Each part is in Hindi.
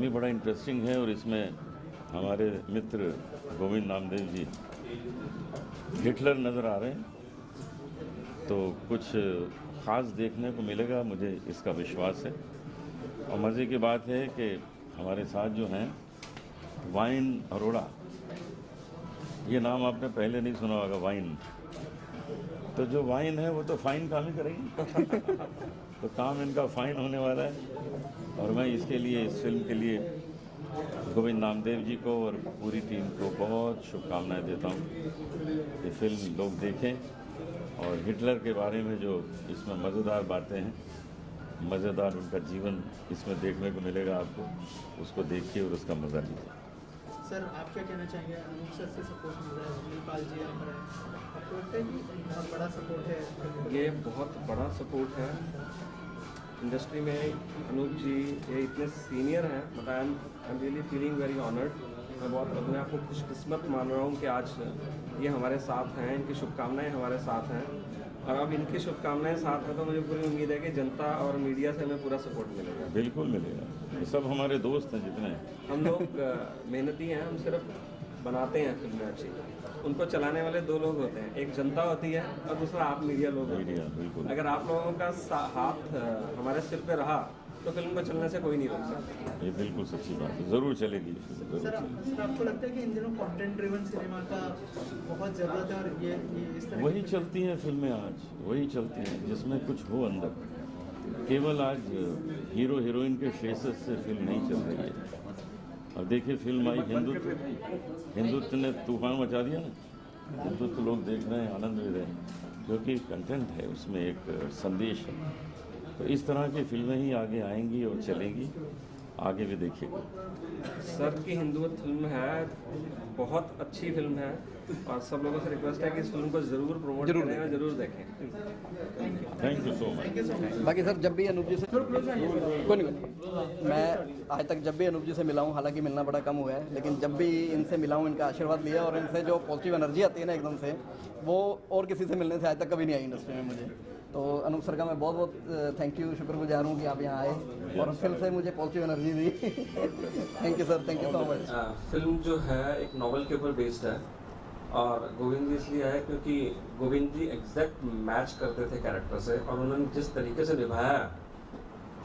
भी बड़ा इंटरेस्टिंग है और इसमें हमारे मित्र गोविंद नामदेव जी हिटलर नज़र आ रहे हैं, तो कुछ ख़ास देखने को मिलेगा, मुझे इसका विश्वास है। और मज़े की बात है कि हमारे साथ जो हैं वाइन अरोड़ा, ये नाम आपने पहले नहीं सुना होगा, वाइन। तो जो वाइन है वो तो फाइन काम ही करेगी तो काम इनका फाइन होने वाला है। और मैं इसके लिए, इस फिल्म के लिए गोविंद नामदेव जी को और पूरी टीम को बहुत शुभकामनाएं देता हूँ। ये फिल्म लोग देखें और हिटलर के बारे में जो इसमें मज़ेदार बातें हैं, मज़ेदार उनका जीवन इसमें देखने को मिलेगा आपको, उसको देखिए और उसका मज़ा लीजिए। सर, आप क्या कहना चाहेंगे? अनूप सर से सपोर्ट मिल रहा है, सुनील पाल जी आप रहे हैं, आपको लगता है कि बहुत बड़ा सपोर्ट है? ये बहुत बड़ा सपोर्ट है इंडस्ट्री में। अनूप जी ये इतने सीनियर हैं, but I am really feeling very honoured. मैं बहुत अपने आप को खुशकिस्मत मान रहा हूँ कि आज ये हमारे साथ हैं, इनकी शुभकामनाएं हमारे साथ हैं। और अब इनकी शुभकामनाएं साथ हैं तो मुझे पूरी उम्मीद है कि जनता और मीडिया से हमें पूरा सपोर्ट मिलेगा। बिल्कुल मिलेगा, ये सब हमारे दोस्त हैं जितने हैं। हम लोग मेहनती हैं, हम सिर्फ बनाते हैं फिल्में अच्छी। उनको चलाने वाले दो लोग होते हैं, एक जनता होती है और दूसरा आप मीडिया लोग होते हैं। बिल्कुल। अगर आप लोगों का हाथ हमारे सिर पे रहा तो फिल्म को चलने से कोई नहीं रोक सकता। ये बिल्कुल सच्ची बात है, ज़रूर चलेगी। सर, आपको लगता है कि इन दिनों कंटेंट ड्रिवन सिनेमा का बहुत ज़रूरत है और ये इस तरह वही चलती हैं फिल्में आज, वही चलती हैं जिसमें कुछ हो अंदर। केवल आज हीरो हीरोइन के फेसेस से फिल्म नहीं चल रही है। और देखिए फिल्म आई हिंदुत्व ने तूफान मचा दिया ना। हिंदुत्व लोग देख रहे हैं, आनंद ले रहे हैं, क्योंकि कंटेंट है, उसमें एक संदेश है। तो इस तरह की फिल्में ही आगे आएंगी और चलेंगी, आगे भी देखिएगा। सर की हिंदुत्व फिल्म है, बहुत अच्छी फिल्म है और सब लोगों से रिक्वेस्ट है कि इस फिल्म को ज़रूर प्रमोट करें और ज़रूर देखें। Thank you so much. बाकी सर, जब भी अनूप जी से कोई नहीं, मैं आज तक जब भी अनूप जी से मिला हूँ, हालांकि मिलना बड़ा कम हुआ है, लेकिन जब भी इनसे मिला हूँ, इनका आशीर्वाद लिया और इनसे जो पॉजिटिव एनर्जी आती है ना एकदम से, वो और किसी से मिलने से आज तक कभी नहीं आई इंडस्ट्री में मुझे। तो अनूप सर का मैं बहुत बहुत थैंक यू, शुक्रगुजार हूँ कि आप यहाँ आए और फिल्म से मुझे positive energy the thank you sir, thank you so much. Film जो है एक नॉवल के ऊपर बेस्ड है और गोविंद जी इसलिए है क्योंकि गोविंद जी एग्जैक्ट मैच करते थे कैरेक्टर से और उन्होंने जिस तरीके से निभाया,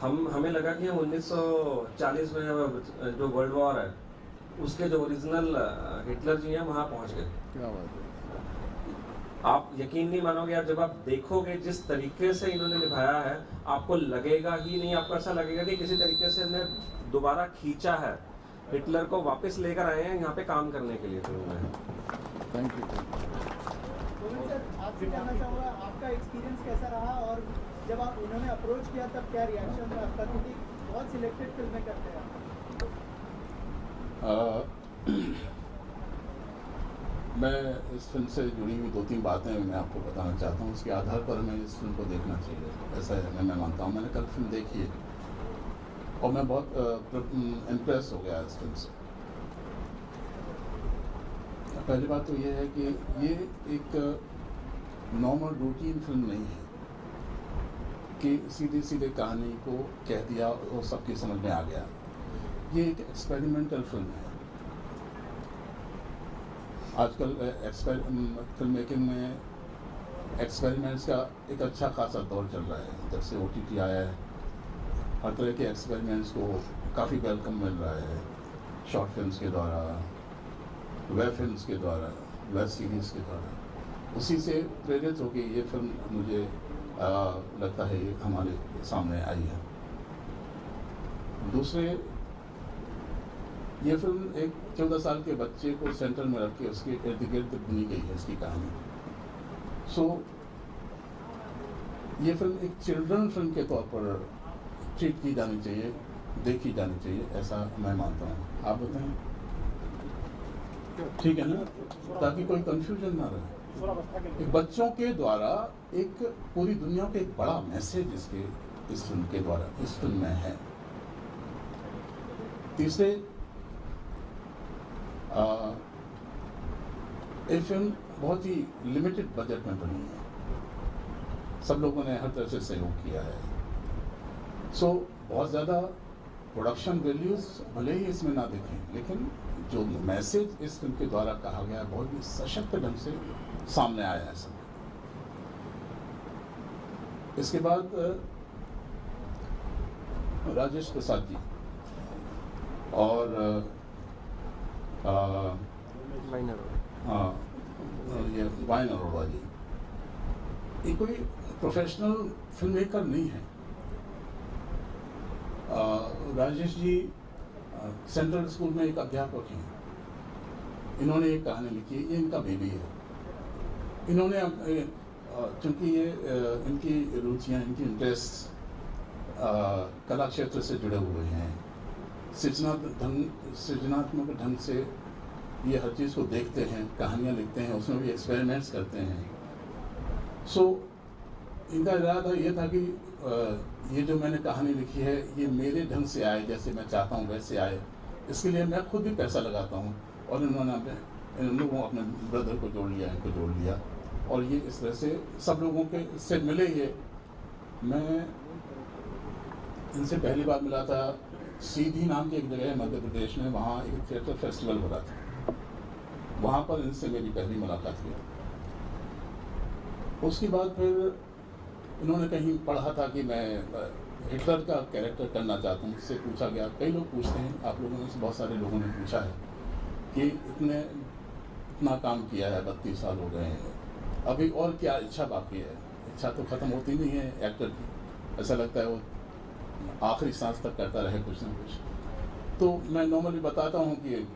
हमें लगा कि हम 1940 में जो वर्ल्ड वॉर है उसके जो ओरिजिनल हिटलर जी हैं वहाँ पहुँच गए। क्या बात है। आप यकीन नहीं मानोगे, आप जब आप देखोगे जिस तरीके से इन्होंने निभाया है, आपको लगेगा ही नहीं, आपको ऐसा लगेगा कि किसी तरीके से इन्हें दोबारा खींचा है, हिटलर को वापस लेकर आए हैं यहाँ पे काम करने के लिए फिल्म में। Thank you. गोविंद सर, आपसे जानना चाहूँगा आपका एक्सपीरियंस कैसा रहा और जब आप उन्होंने अप्रोच किया तब क्या रिएक्शन था आपका, क्योंकि बहुत सिलेक्टेड फिल्में करते हैं आप। मैं इस फिल्म से जुड़ी हुई 2-3 बातें मैं आपको बताना चाहता हूँ, उसके आधार पर हमें इस फिल्म को देखना चाहिए, ऐसा है मैं मानता हूँ। मैंने कल फिल्म देखी है और मैं बहुत इम्प्रेस हो गया इस फिल्म से। पहली बात तो ये है कि ये एक नॉर्मल रूटीन फिल्म नहीं है कि सीधे सीधे कहानी को कह दिया और सबकी समझ में आ गया। ये एक एक्सपेरिमेंटल फिल्म है। आजकल फिल्म मेकिंग में एक्सपेरिमेंट्स का एक अच्छा खासा दौर चल रहा है। जब से OTT आया है, हर तरह के एक्सपेरिमेंट्स को काफ़ी वेलकम मिल रहा है। शॉर्ट फिल्म्स के द्वारा, वेब फिल्म्स के द्वारा, वेब सीरीज़ के द्वारा। उसी से प्रेरित होकर ये फिल्म मुझे लगता है ये हमारे सामने आई है। दूसरे, ये फिल्म एक 14 साल के बच्चे को सेंटर में रख के उसके इर्द गिर्द बुनी गई है इसकी कहानी। ये फिल्म एक चिल्ड्रन फिल्म के तौर पर ट्रीट की जानी चाहिए, देखी जानी चाहिए, ऐसा मैं मानता हूँ। आप बताएं, ठीक है ना, ताकि कोई कंफ्यूजन ना रहे। एक बच्चों के द्वारा एक पूरी दुनिया का एक बड़ा मैसेज इस फिल्म के द्वारा इस फिल्म में है। तीसरे, ये फिल्म बहुत ही लिमिटेड बजट में बनी है। सब लोगों ने हर तरह से सहयोग किया है। बहुत ज़्यादा प्रोडक्शन वैल्यूज भले ही इसमें ना दिखें, लेकिन जो मैसेज इस फिल्म के द्वारा कहा गया है बहुत ही सशक्त ढंग से सामने आया है सब। इसके बाद राजेश प्रसाद जी और ये वाइन अरोड़ा जी, ये कोई प्रोफेशनल फिल्म मेकर नहीं है। राजेश जी सेंट्रल स्कूल में एक अध्यापक हैं। इन्होंने एक कहानी लिखी है, ये इनका बेबी है। इन्होंने चूँकि ये इनकी रुचियाँ, इनकी इंटरेस्ट कला क्षेत्र से जुड़े हुए हैं, सृजनात्मक ढंग से ये हर चीज़ को देखते हैं, कहानियाँ लिखते हैं, उसमें भी एक्सपेरिमेंट्स करते हैं। सो इनका इरादा ये था कि ये जो मैंने कहानी लिखी है ये मेरे ढंग से आए, जैसे मैं चाहता हूँ वैसे आए। इसके लिए मैं खुद भी पैसा लगाता हूँ और इन्होंने इन लोगों अपने ब्रदर को जोड़ लिया, इनको जोड़ लिया और ये इस तरह से सब लोगों के से मिले। ये मैं इनसे पहली बार मिला था सीधी नाम की एक जगह है मध्य प्रदेश में, वहाँ एक थिएटर फेस्टिवल हो रहा था, वहाँ पर इनसे मेरी पहली मुलाकात हुई। उसके बाद फिर इन्होंने कहीं पढ़ा था कि मैं हिटलर का कैरेक्टर करना चाहता हूँ, इससे पूछा गया। कई लोग पूछते हैं, आप लोगों में से बहुत सारे लोगों ने पूछा है कि इतना काम किया है, 32 साल हो गए हैं, अभी और क्या इच्छा बाकी है? इच्छा तो ख़त्म होती नहीं है एक्टर की, ऐसा लगता है वो आखिरी सांस तक करता रहे कुछ ना कुछ। तो मैं नॉर्मली बताता हूँ कि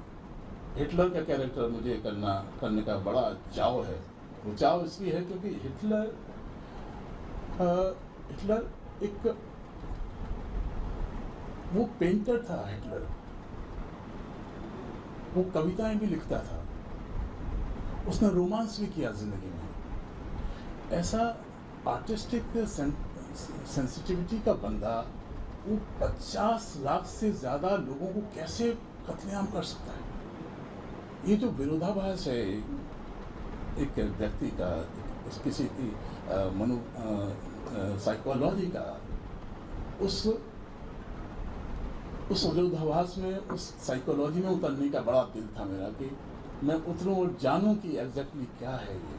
हिटलर का कैरेक्टर मुझे करने का बड़ा चाव है। वो चाव इसलिए है क्योंकि हिटलर एक वो पेंटर था। हिटलर वो कविताएं भी लिखता था, उसने रोमांस भी किया जिंदगी में। ऐसा आर्टिस्टिक सेंसिटिविटी का बंदा वो 50 लाख से ज़्यादा लोगों को कैसे कत्लेआम कर सकता है? ये जो विरोधाभास है एक व्यक्ति का, किसी की साइकोलॉजी का, उस विरोधाभास में, उस साइकोलॉजी में उतरने का बड़ा दिल था मेरा कि मैं उतरूं और जानूं कि एग्जैक्टली क्या है ये।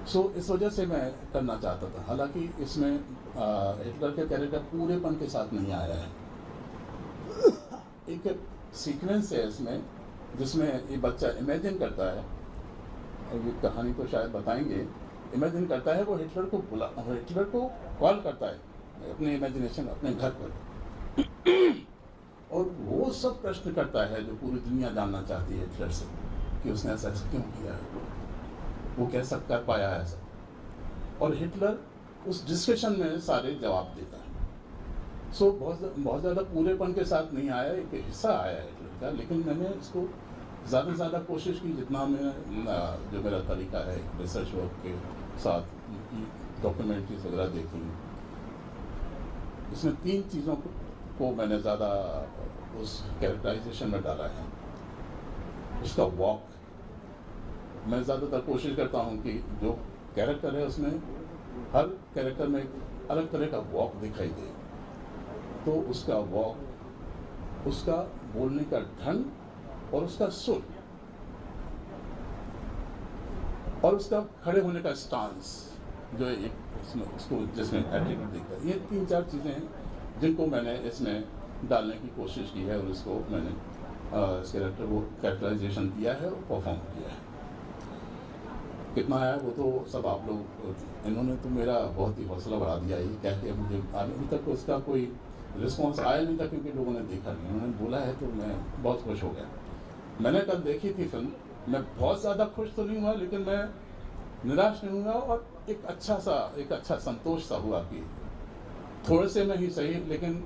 सो इस वजह से मैं करना चाहता था। हालांकि इसमें हिटलर के कैरेक्टर पूरेपन के साथ नहीं आया है। एक सीक्वेंस है इसमें जिसमें ये बच्चा इमेजिन करता है, और ये कहानी तो शायद बताएंगे, इमेजिन करता है वो हिटलर को कॉल करता है अपने इमेजिनेशन अपने घर पर, और वो सब प्रश्न करता है जो पूरी दुनिया जानना चाहती है हिटलर से कि उसने ऐसा क्यों किया है, वो कैसा कर पाया ऐसा। और हिटलर उस डिस्कशन में सारे जवाब देता है। सो बहुत ज़्यादा पूरेपन के साथ नहीं आया, एक हिस्सा आया है हिटलर का, लेकिन मैंने इसको ज़्यादा से ज़्यादा कोशिश की जितना मैं जो मेरा तरीका है रिसर्च वर्क के साथ, डॉक्यूमेंट्रीज वगैरह देखी। इसमें 3 चीज़ों को मैंने ज़्यादा उस कैरेक्टराइजेशन में डाला है। उसका वॉक, मैं ज़्यादातर कोशिश करता हूँ कि जो कैरेक्टर है उसमें हर कैरेक्टर में एक अलग तरह का वॉक दिखाई दे। तो उसका वॉक, उसका बोलने का ढंग और उसका सुर और उसका खड़े होने का स्टांस, जो एक उसको जिसमें एटीट्यूड दिखता है, ये 3-4 चीज़ें हैं जिनको मैंने इसमें डालने की कोशिश की है और इसको मैंने इस कैरेक्टर को कैरेक्टराइजेशन दिया है और परफॉर्म किया है। कितना आया वो तो सब आप लोग, इन्होंने तो मेरा बहुत ही हौसला बढ़ा दिया ये कह के। मुझे अभी तक उसका कोई रिस्पॉन्स आया नहीं था क्योंकि लोगों ने देखा नहीं, उन्होंने बोला है तो मैं बहुत खुश हो गया। मैंने कल देखी थी फिल्म, मैं बहुत ज़्यादा खुश तो नहीं हुआ लेकिन मैं निराश नहीं हुआ, और एक अच्छा संतोष सा हुआ कि थोड़े से में ही सही लेकिन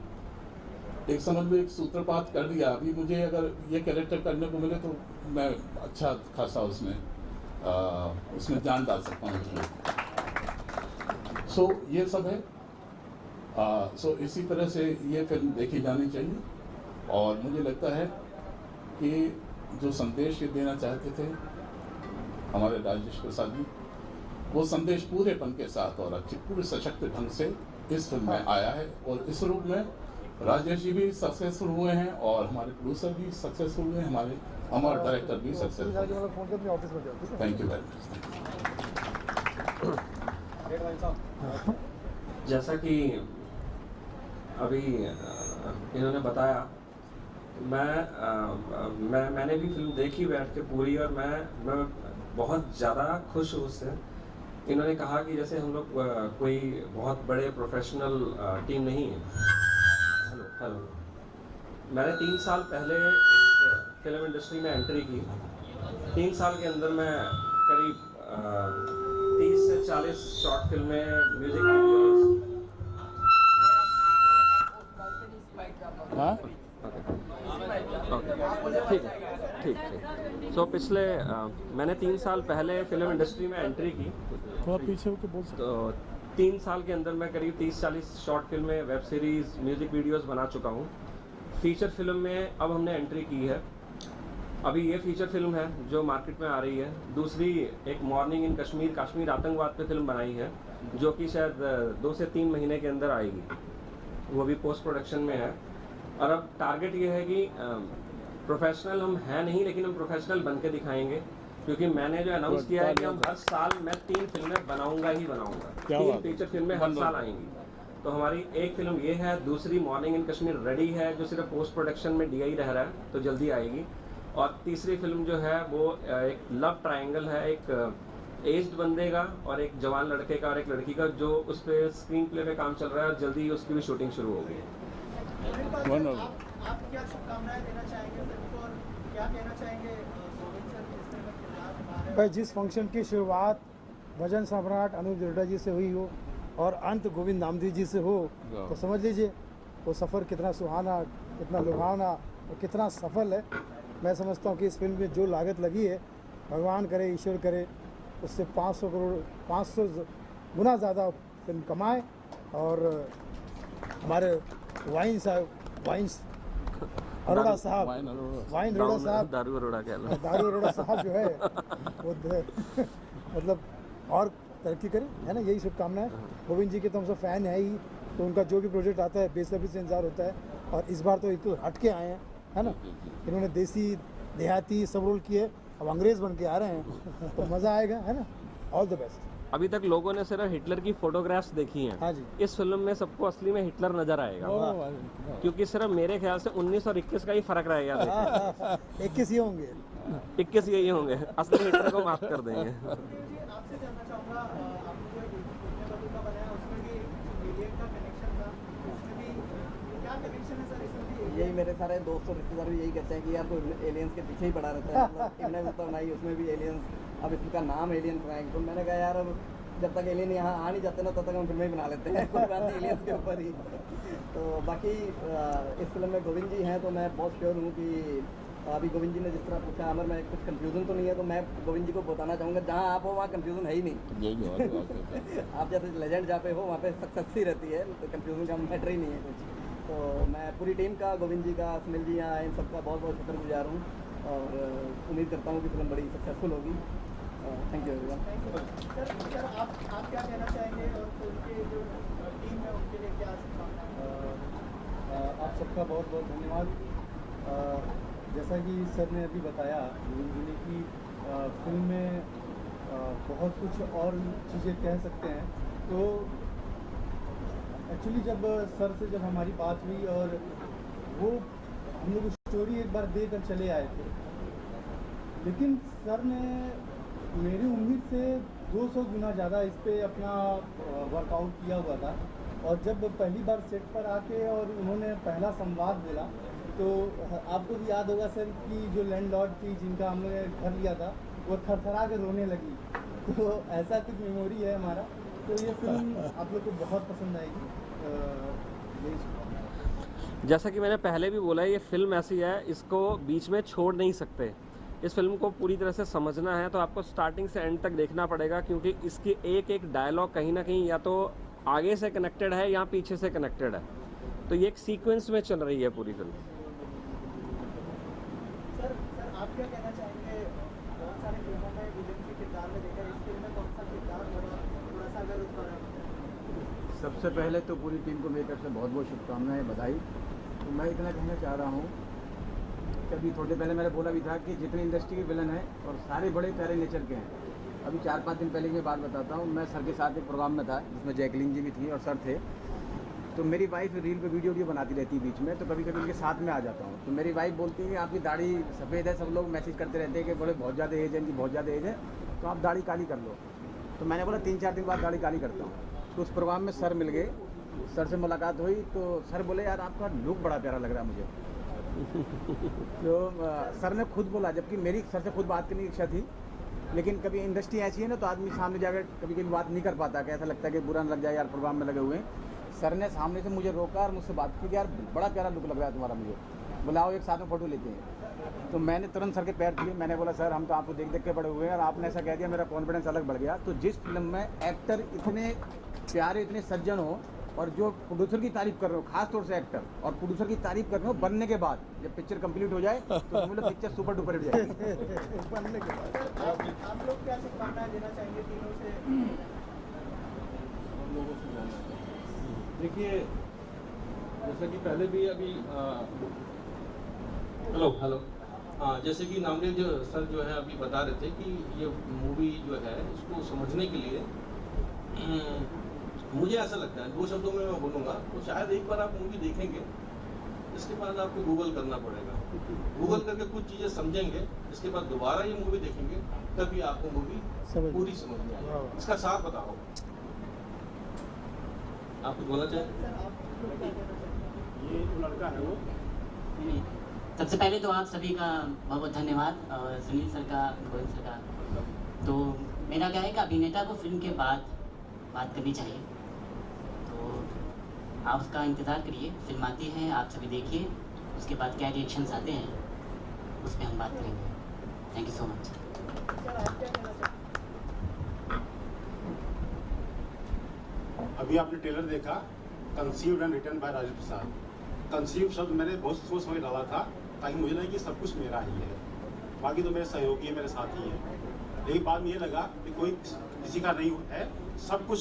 एक समझ में एक सूत्रपात कर दिया। अभी मुझे अगर ये कैरेक्टर करने को मिले तो मैं अच्छा खासा उसमें जान डाल सकता हूँ। सो ये सब है। सो इसी तरह से ये फिल्म देखी जानी चाहिए, और मुझे लगता है कि जो संदेश ये देना चाहते थे हमारे राजेश प्रसाद जी, वो संदेश पूरेपन के साथ और अच्छे पूरे सशक्त ढंग से इस फिल्म में आया है, और इस रूप में राजेश जी भी सक्सेसफुल हुए हैं और हमारे प्रोड्यूसर भी सक्सेसफुल हुए हैं, हमारे डायरेक्टर भी सक्सेसफुल हुए। Thank you very much. जैसा कि अभी इन्होंने बताया, मैंने भी फिल्म देखी बैठ के पूरी, और मैं बहुत ज़्यादा खुश हूँ उससे। इन्होंने कहा कि जैसे हम लोग कोई बहुत बड़े प्रोफेशनल टीम नहीं है। हेलो, मैंने 3 साल पहले फिल्म इंडस्ट्री में एंट्री की। 3 साल के अंदर मैं करीब 30 से 40 शॉर्ट फिल्में, म्यूजिक वीडियोस। हाँ ठीक है। सो पिछले मैंने 3 साल पहले फिल्म इंडस्ट्री में एंट्री की। थोड़ा पीछे होकर बोल सकते। तो 3 साल के अंदर मैं करीब 30-40 शॉर्ट फिल्में, वेब सीरीज़, म्यूज़िक वीडियोस बना चुका हूँ। फीचर फिल्म में अब हमने एंट्री की है। अभी ये फीचर फिल्म है जो मार्केट में आ रही है। दूसरी एक मॉर्निंग इन कश्मीर आतंकवाद पे फिल्म बनाई है, जो कि शायद 2 से 3 महीने के अंदर आएगी। वो भी पोस्ट प्रोडक्शन में है। और अब टारगेट ये है कि प्रोफेशनल हम हैं नहीं, लेकिन हम प्रोफेशनल बन के दिखाएंगे, क्योंकि मैंने जो अनाउंस किया है कि हम हर साल मैं 3 फिल्में बनाऊंगा ही बनाऊंगा। 3 फीचर फिल्में हर साल आएंगी। तो हमारी एक फिल्म ये है, दूसरी मॉर्निंग इन कश्मीर रेडी है, जो सिर्फ पोस्ट प्रोडक्शन में DI रह रहा है, तो जल्दी आएगी। और तीसरी फिल्म जो है वो एक लव ट्रायंगल है, एक एज्ड बंदे का और एक जवान लड़के का और एक लड़की का, जो उस पर स्क्रीन प्ले पे काम चल रहा है और जल्दी उसकी भी शूटिंग शुरू होगी। आप क्या शुभकामनाएं देना चाहेंगे फिल्म को, और क्या कहना चाहेंगे गोविंद सर जिस तरह का किरदार निभा रहे हैं? भाई, जिस फंक्शन की शुरुआत भजन सम्राट अनूप जलोटा जी से हुई हो और अंत गोविंद नामदेव जी से हो, तो समझ लीजिए वो सफ़र कितना सुहाना, कितना लुभावना और कितना सफल है। मैं समझता हूँ कि इस फिल्म में जो लागत लगी है, भगवान करे, ईश्वर करे, उससे 500 गुना ज़्यादा फिल्म कमाए। और हमारे वाइन्स अरोड़ा साहब, वाइन अरोड़ा साहब, दारू अरोड़ा साहब जो है वो मतलब और तरक्की करें, है ना, यही शुभकामनाएं। गोविंद जी के तो हम सब फ़ैन है ही, तो उनका जो भी प्रोजेक्ट आता है बेसब्री से इंतजार होता है। और इस बार तो बिल्कुल हट के आए हैं, है ना, इन्होंने देसी देहाती सब रोल किए, अब अंग्रेज़ बन के आ रहे हैं, तो मज़ा आएगा, है ना। All the best. अभी तक लोगों ने सिर्फ हिटलर की फोटोग्राफ्स देखी हैं। हाँ जी। इस फिल्म में सबको असली में हिटलर नजर आएगा, क्योंकि सिर्फ मेरे ख्याल से 19 और 21 का ही फर्क रहेगा। 21 ही होंगे, 21 यही होंगे, असली हिटलर को माफ कर देंगे। आपसे जानना चाहूँगा, आपने जो फिल्म बतूका बनाया उसमें भी एलियन का कनेक्शन था, उसमें भी क्या कनेक्शन है सर? इसमें भी यही मेरे सारे दोस्त और रिश्तेदार भी यही कहते हैं कि यार कोई एलियंस के पीछे ही पड़ा रहता है। मतलब इन्होंने तो बनाई, उसमें भी एलियंस, अब इसका नाम एलियन बनाएंगे। तो मैंने कहा यार अब जब तक एलियन यहाँ आ नहीं जाते ना, तब तक हम फिल्में ही बना लेते हैं, कोई बात नहीं एलियंस के ऊपर ही। तो बाकी इस फिल्म में गोविंद जी हैं, तो मैं बहुत श्योर हूँ कि अभी गोविंद जी ने जिस तरह पूछा, अमर में कुछ कंफ्यूजन तो नहीं है, तो मैं गोविंद जी को बताना चाहूँगा, जहाँ आप हो वहाँ कंफ्यूजन है ही नहीं। आप जैसे लेजेंड जहाँ पे हो वहाँ पे सक्सेस ही रहती है, तो कंफ्यूजन का मैटर ही नहीं है कुछ। तो मैं पूरी टीम का, गोविंद जी का, सुनील जी यहाँ इन सबका बहुत बहुत शुक्रगुजार हूँ, और उम्मीद करता हूँ कि फिल्म बड़ी सक्सेसफुल होगी। Thank you everyone. सर आप क्या कहना चाहेंगे, और उनके जो टीम है उनके लिए क्या शुभकामनाएं? आप सबका बहुत बहुत धन्यवाद। जैसा कि सर ने अभी बताया, गोविंद जी ने कि फिल्म में बहुत कुछ और चीज़ें कह सकते हैं। तो एक्चुअली जब सर से जब हमारी बात हुई, और वो हम लोग स्टोरी एक बार देकर चले आए थे, लेकिन सर ने मेरी उम्मीद से 200 गुना ज़्यादा इस पर अपना वर्कआउट किया हुआ था। और जब पहली बार सेट पर आके और उन्होंने पहला संवाद बोला, तो आपको भी याद होगा सर कि जो लैंडलॉर्ड थी जिनका हम लोगों ने घर लिया था, वो थरथरा के रोने लगी। तो ऐसा कुछ मेमोरी है हमारा। तो ये फिल्म आप लोग को बहुत पसंद आएगी। जैसा कि मैंने पहले भी बोला, ये फिल्म ऐसी है, इसको बीच में छोड़ नहीं सकते। इस फिल्म को पूरी तरह से समझना है तो आपको स्टार्टिंग से एंड तक देखना पड़ेगा, क्योंकि इसकी एक एक डायलॉग कहीं ना कहीं या तो आगे से कनेक्टेड है या पीछे से कनेक्टेड है। तो ये एक सीक्वेंस में चल रही है पूरी फिल्म। सर आप क्या कहना चाहेंगे? बहुत सारे फिल्मों में विलेन के किरदार में देखा, इस फिल्म में कौन सा किरदार थोड़ा सा अगर उस पर? सबसे पहले तो पूरी टीम को मेरी तरफ से बहुत बहुत शुभकामनाएं, बधाई। तो मैं इतना कहना चाह रहा हूँ कि अभी थोड़ी देर पहले मैंने बोला भी था कि जितने इंडस्ट्री के विलन हैं और सारे बड़े प्यारे नेचर के हैं। अभी 4-5 दिन पहले की मैं बात बताता हूँ, मैं सर के साथ एक प्रोग्राम में था जिसमें जैकलीन जी भी थी और सर थे। तो मेरी वाइफ रील पे वीडियो बनाती रहती है बीच में, तो कभी कभी उनके साथ में आ जाता हूँ। तो मेरी वाइफ बोलती है कि आपकी दाढ़ी सफ़ेद है, सब लोग मैसेज करते रहते हैं कि बोले बहुत ज़्यादा एज है इनकी, बहुत ज़्यादा एज है, तो आप दाढ़ी काली कर लो। तो मैंने बोला 3-4 दिन बाद दाढ़ी काली करता हूँ। तो उस प्रोग्राम में सर मिल गए, सर से मुलाकात हुई तो सर बोले यार आपका लुक बड़ा प्यारा लग रहा है मुझे। तो सर ने खुद बोला, जबकि मेरी सर से खुद बात करने की इच्छा थी, लेकिन कभी इंडस्ट्री ऐसी है ना तो आदमी सामने जाकर कभी कभी बात नहीं कर पाता, कि ऐसा लगता है कि बुरा न लग जाए यार प्रोग्राम में लगे हुए हैं। सर ने सामने से मुझे रोका और मुझसे बात की कि यार बड़ा प्यारा लुक लग रहा है तुम्हारा, मुझे बुलाओ एक साथ में फ़ोटो लेते हैं। तो मैंने तुरंत सर के पैर छुए, मैंने बोला सर हम तो आपको देख देख के बड़े हुए हैं और आपने ऐसा कह दिया, मेरा कॉन्फिडेंस अलग बढ़ गया। तो जिस फिल्म में एक्टर इतने प्यारे, इतने सज्जन हो और जो प्रोड्यूसर की तारीफ कर रहे हो, खास तौर से एक्टर और प्रोड्यूसर की तारीफ कर रहे हो बनने के बाद, जब पिक्चर कंप्लीट हो जाए तो समझ लो पिक्चर सुपर डुपर हिट जाएगी बनने के बाद। आप लोग क्या शुभकामनाएं देना चाहेंगे तीनों से? हम लोगों से जाना है। देखिए जैसा कि पहले भी अभी हेलो हाँ, जैसे कि नामदेव जो सर जो है अभी बता रहे थे कि ये मूवी जो है इसको समझने के लिए मुझे ऐसा लगता है, 2 शब्दों में मैं बोलूँगा, तो शायद एक बार आप मूवी देखेंगे, इसके बाद आपको गूगल करना पड़ेगा। गूगल करके कुछ चीज़ें समझेंगे, इसके बाद दोबारा ये मूवी देखेंगे, तभी आपको मूवी पूरी समझ में आएगी। इसका साथ बताओ, आप कुछ बोलना चाहें? ये जो लड़का है वो, सबसे पहले तो आप सभी का बहुत बहुत धन्यवाद, और सुनील सर का, गोविंद सर का। तो मेरा क्या है कि अभिनेता को फिल्म के बाद बात करनी चाहिए, तो आप उसका इंतज़ार करिए, फिल्म आती है, आप सभी देखिए, उसके बाद क्या रिएक्शंस आते हैं उस पर हम बात करेंगे। Thank you so much. अभी आपने ट्रेलर देखा, conceived and written by Rajesh Prasad. Conceive शब्द मैंने बहुत सोच समझ डाला था, ताकि मुझे लगे कि सब कुछ मेरा ही है, बाकी तो मेरे सहयोगी है, मेरे साथी है। लेकिन बाद में ये लगा कि कोई किसी का नहीं है, सब कुछ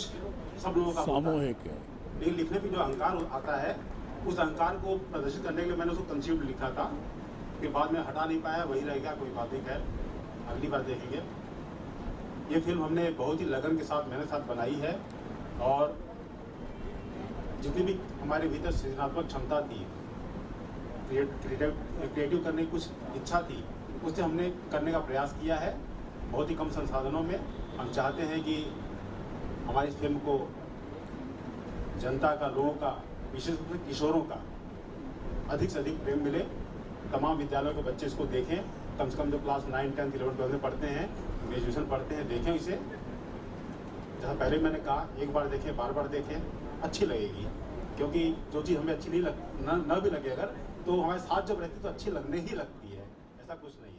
सब लोगों का सामूहिक है। लेकिन लिखने में जो अहंकार आता है, उस अहंकार को प्रदर्शित करने के लिए मैंने उसको कंसीव्ड लिखा था, कि बाद में हटा नहीं पाया, वही रह गया, कोई बात नहीं, खैर अगली बार देखेंगे। ये फिल्म हमने बहुत ही लगन के साथ, मेहनत के साथ बनाई है, और जितनी भी हमारे भीतर सृजनात्मक क्षमता थी, क्रिएटिव करने की कुछ इच्छा थी, उसे हमने करने का प्रयास किया है बहुत ही कम संसाधनों में। हम चाहते हैं कि हमारी फिल्म को जनता का, लोगों का, विशेष रूप से किशोरों का अधिक से अधिक प्रेम मिले। तमाम विद्यालयों के बच्चे इसको देखें, कम से कम जो क्लास 9, 10, 11, 12 में पढ़ते हैं, ग्रेजुएशन पढ़ते हैं, देखें इसे। जैसा पहले मैंने कहा, एक बार देखें, बार बार देखें, अच्छी लगेगी। क्योंकि जो चीज़ हमें अच्छी नहीं न भी लगे अगर, तो हमारे साथ जब रहती तो अच्छी लगने ही लगती है, ऐसा कुछ नहीं।